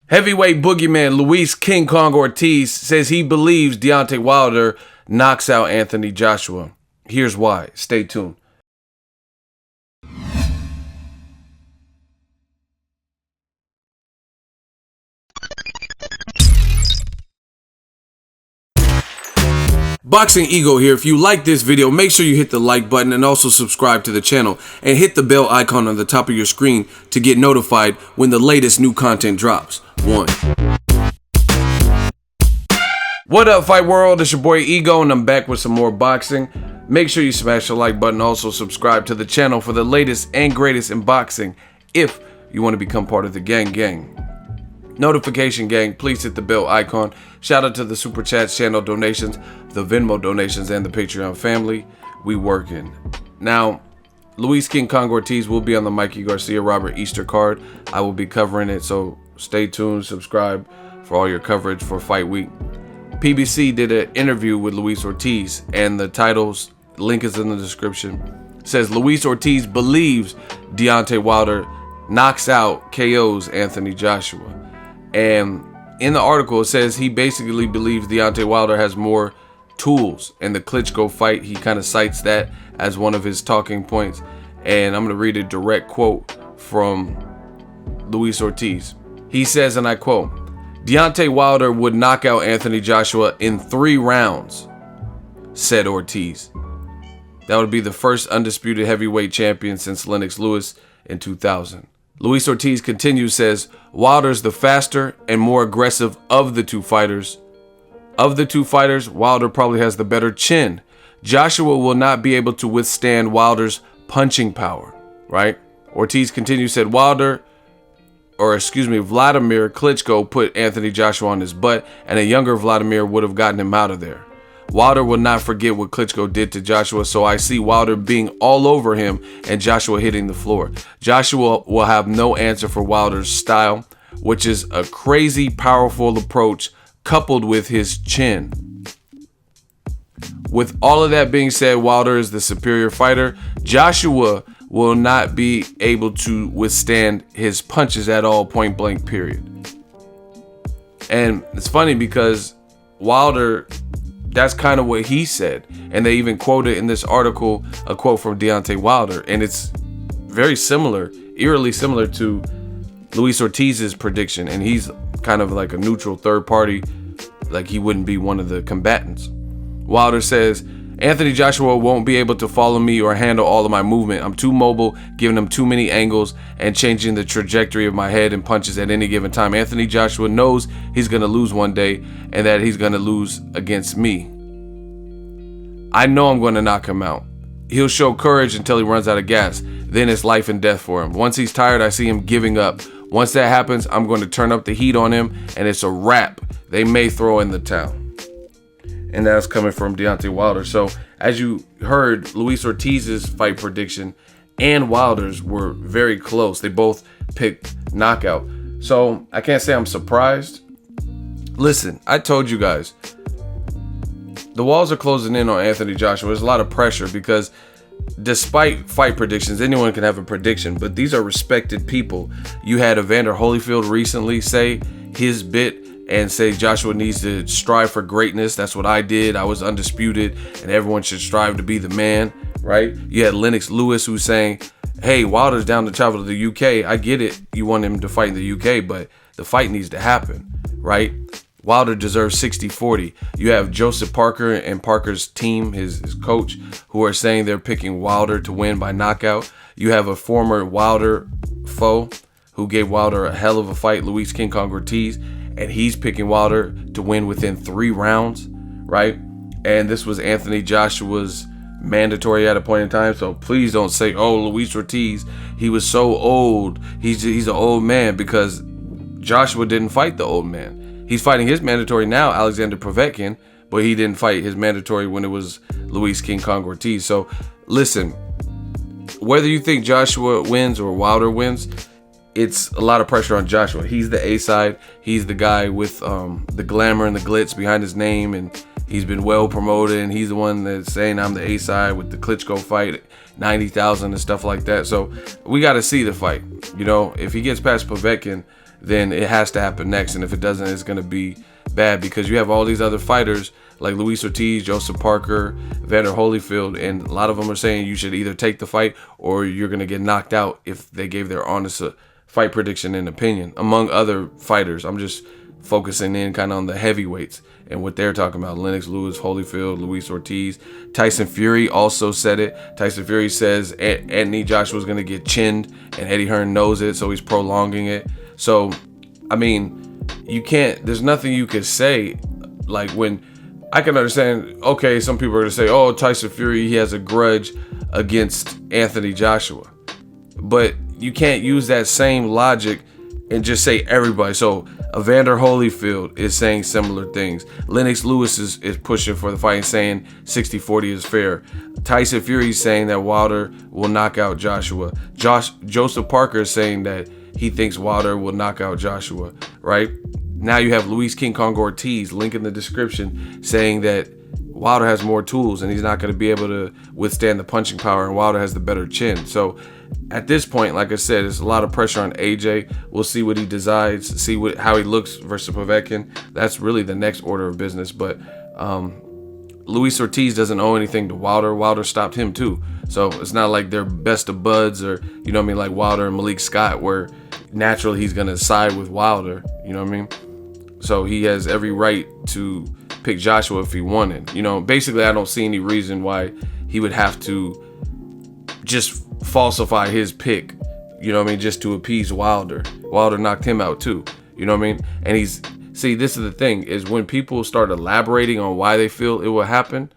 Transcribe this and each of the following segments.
Heavyweight boogeyman Luis King Kong Ortiz says he believes Deontay Wilder knocks out Anthony Joshua. Here's why. Stay tuned. Boxing Ego here. If you like this video, make sure you hit the like button and also subscribe to the channel and hit the bell icon on the top of your screen to get notified when the latest new content drops. What up, fight world? It's your boy Ego and I'm back with some more boxing. Make sure you smash the like button, also subscribe to the channel for the latest and greatest in boxing if you want to become part of the gang. Notification gang, please hit the bell icon. Shout out to the super chats, channel donations, the Venmo donations, and the Patreon family. We working. Now, Luis King Kong Ortiz will be on the Mikey Garcia Robert Easter card. I will be covering it, so stay tuned, subscribe for all your coverage for fight week. PBC did an interview with Luis Ortiz, and the title's link is in the description. It says Luis Ortiz believes Deontay Wilder knocks out, KOs Anthony Joshua. And in the article, it says he basically believes Deontay Wilder has more tools. In the Klitschko fight, he kind of cites that as one of his talking points. And I'm going to read a direct quote from Luis Ortiz. He says, and I quote, "Deontay Wilder would knock out Anthony Joshua in 3 rounds, said Ortiz. That would be the first undisputed heavyweight champion since Lennox Lewis in 2000. Luis Ortiz continues, says, Wilder's the faster and more aggressive of the two fighters. Of the two fighters, Wilder probably has the better chin. Joshua will not be able to withstand Wilder's punching power," right? Ortiz continues, said, Vladimir Klitschko put Anthony Joshua on his butt, and a younger Vladimir would have gotten him out of there. Wilder will not forget what Klitschko did to Joshua, so I see Wilder being all over him and Joshua hitting the floor. Joshua will have no answer for Wilder's style, which is a crazy, powerful approach coupled with his chin. With all of that being said, Wilder is the superior fighter. Joshua will not be able to withstand his punches at all, point blank, period. And it's funny because Wilder, that's kind of what he said. And they even quoted in this article a quote from Deontay Wilder. And it's very similar, eerily similar to Luis Ortiz's prediction. And he's kind of like a neutral third party, like he wouldn't be one of the combatants. Wilder says, Anthony Joshua won't be able to follow me or handle all of my movement. I'm too mobile, giving him too many angles and changing the trajectory of my head and punches at any given time. Anthony Joshua knows he's going to lose one day and that he's going to lose against me. I know I'm going to knock him out. He'll show courage until he runs out of gas. Then it's life and death for him. Once he's tired, I see him giving up. Once that happens, I'm going to turn up the heat on him and it's a wrap. They may throw in the towel. And that's coming from Deontay Wilder. So as you heard, Luis Ortiz's fight prediction and Wilder's were very close. They both picked knockout. So I can't say I'm surprised. Listen, I told you guys, the walls are closing in on Anthony Joshua. There's a lot of pressure because despite fight predictions, anyone can have a prediction, but these are respected people. You had Evander Holyfield recently say his bit and say Joshua needs to strive for greatness. That's what I did. I was undisputed and everyone should strive to be the man, right? You had Lennox Lewis who's saying, hey, Wilder's down to travel to the UK. I get it. You want him to fight in the UK, but the fight needs to happen, right? Wilder deserves 60-40. You have Joseph Parker and Parker's team, his coach, who are saying they're picking Wilder to win by knockout. You have a former Wilder foe who gave Wilder a hell of a fight, Luis King Kong Ortiz, and he's picking Wilder to win within 3 rounds, right? And this was Anthony Joshua's mandatory at a point in time, so please don't say, oh, Luis Ortiz, he was so old. He's an old man, because Joshua didn't fight the old man. He's fighting his mandatory now, Alexander Povetkin, but he didn't fight his mandatory when it was Luis King Kong Ortiz. So listen, whether you think Joshua wins or Wilder wins, it's a lot of pressure on Joshua. He's the A-side. He's the guy with the glamour and the glitz behind his name, and he's been well promoted, and he's the one that's saying I'm the A-side with the Klitschko fight, 90,000 and stuff like that. So we got to see the fight. You know, if he gets past Povetkin, then it has to happen next. And if it doesn't, it's going to be bad, because you have all these other fighters like Luis Ortiz, Joseph Parker, Evander Holyfield, and a lot of them are saying you should either take the fight or you're going to get knocked out if they gave their honest fight prediction and opinion, among other fighters. I'm just focusing in kind of on the heavyweights and what they're talking about. Lennox Lewis, Holyfield, Luis Ortiz. Tyson Fury also said it. Tyson Fury says Anthony Joshua's going to get chinned, and Eddie Hearn knows it, so he's prolonging it. So, I mean, you can't, there's nothing you could say. Like, when I can understand, okay, some people are going to say, oh, Tyson Fury, he has a grudge against Anthony Joshua. But you can't use that same logic and just say everybody. So Evander Holyfield is saying similar things. Lennox Lewis is pushing for the fight and saying 60-40 is fair. Tyson Fury is saying that Wilder will knock out Joshua. Joseph Parker is saying that he thinks Wilder will knock out Joshua, right? Now you have Luis King Kong Ortiz, link in the description, saying that Wilder has more tools and he's not going to be able to withstand the punching power, and Wilder has the better chin. So at this point, like I said, there's a lot of pressure on AJ. We'll see what he decides, see how he looks versus Povetkin. That's really the next order of business. But Luis Ortiz doesn't owe anything to Wilder. Wilder stopped him too. So it's not like they're best of buds, or, you know what I mean, like Wilder and Malik Scott, where naturally he's going to side with Wilder. You know what I mean? So he has every right to pick Joshua if he wanted. You know, basically, I don't see any reason why he would have to just falsify his pick, you know what I mean, just to appease Wilder. Wilder knocked him out too, you know what I mean? And see, this is the thing, is when people start elaborating on why they feel it will happen,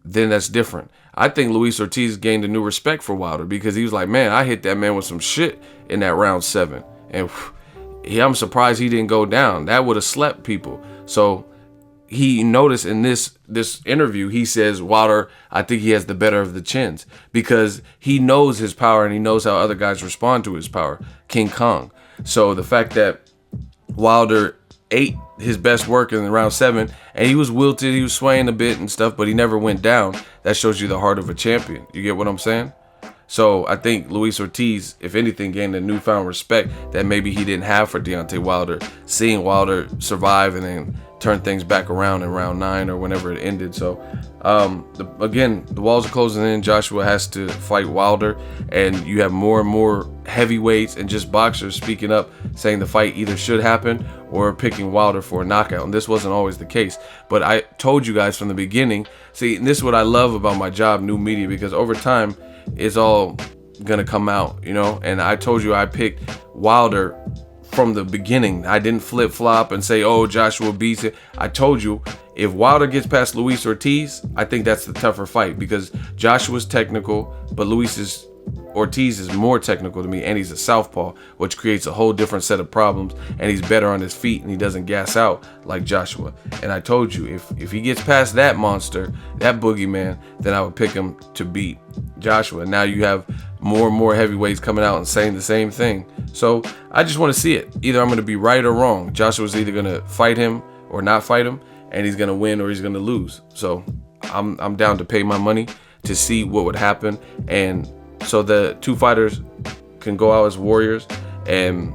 then that's different. I think Luis Ortiz gained a new respect for Wilder, because he was like, man, I hit that man with some shit in that round 7. And I'm surprised he didn't go down. That would have slept people. So he noticed in this interview, he says, Wilder, I think he has the better of the chins, because he knows his power and he knows how other guys respond to his power. King Kong. So the fact that Wilder ate his best work in round 7, and he was wilted, he was swaying a bit and stuff, but he never went down, that shows you the heart of a champion. You get what I'm saying? So I think Luis Ortiz, if anything, gained a newfound respect that maybe he didn't have for Deontay Wilder, seeing Wilder survive and then turn things back around in round 9 or whenever it ended. So again, the walls are closing in. Joshua has to fight Wilder, and you have more and more heavyweights and just boxers speaking up, saying the fight either should happen or picking Wilder for a knockout. And this wasn't always the case, but I told you guys from the beginning. See, and this is what I love about my job, new media, because over time it's all gonna come out, you know. And I told you I picked Wilder from the beginning. I didn't flip-flop and say, oh, Joshua beats it. I told you, if Wilder gets past Luis Ortiz, I think that's the tougher fight, because Joshua's technical, but Ortiz is more technical to me, and he's a southpaw, which creates a whole different set of problems, and he's better on his feet, and he doesn't gas out like Joshua. And I told you, if he gets past that monster, that boogeyman, then I would pick him to beat Joshua. Now you have more and more heavyweights coming out and saying the same thing. So I just want to see it. Either I'm going to be right or wrong. Joshua's either going to fight him or not fight him, and he's going to win or he's going to lose. So I'm down to pay my money to see what would happen, and so the two fighters can go out as warriors and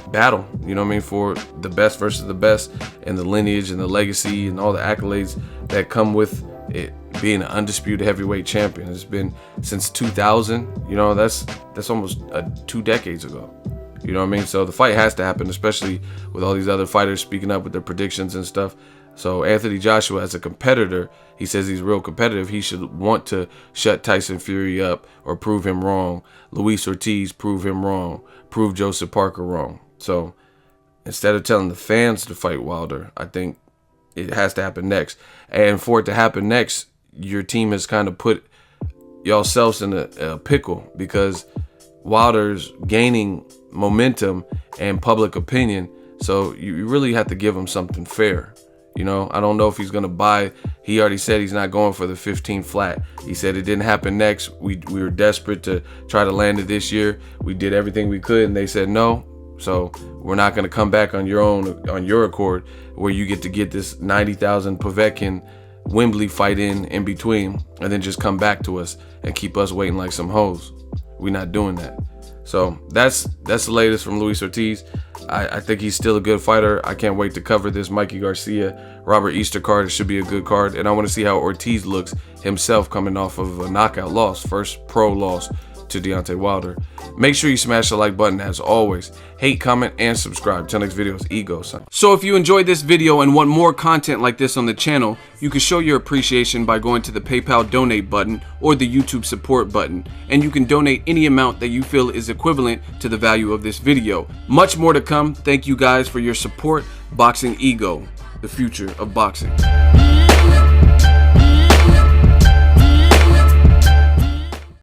battle, you know what I mean, for the best versus the best, and the lineage and the legacy and all the accolades that come with it being an undisputed heavyweight champion. It's been since 2000, you know, that's almost 2 decades ago. You know what I mean? So the fight has to happen, especially with all these other fighters speaking up with their predictions and stuff. So Anthony Joshua, as a competitor, he says he's real competitive. He should want to shut Tyson Fury up or prove him wrong. Luis Ortiz, prove him wrong. Prove Joseph Parker wrong. So instead of telling the fans to fight Wilder, I think it has to happen next. And for it to happen next, your team has kind of put yourselves in a pickle, because Wilder's gaining momentum and public opinion. So you really have to give him something fair. You know, I don't know if he's going to buy. He already said he's not going for the 15 flat. He said it didn't happen next. We were desperate to try to land it this year. We did everything we could, and they said no. So we're not going to come back on your accord, where you get to get this 90,000 Povetkin Wembley fight in between, and then just come back to us and keep us waiting like some hoes. We're not doing that. So that's the latest from Luis Ortiz. I think he's still a good fighter. I can't wait to cover this Mikey Garcia, Robert Easter card. It should be a good card. And I want to see how Ortiz looks himself coming off of a knockout loss. First pro loss to Deontay Wilder. Make sure you smash the like button as always. Hate, comment, and subscribe. Till next video, it's Ego, son. So if you enjoyed this video and want more content like this on the channel, you can show your appreciation by going to the PayPal donate button or the YouTube support button. And you can donate any amount that you feel is equivalent to the value of this video. Much more to come. Thank you guys for your support. Boxing Ego, the future of boxing.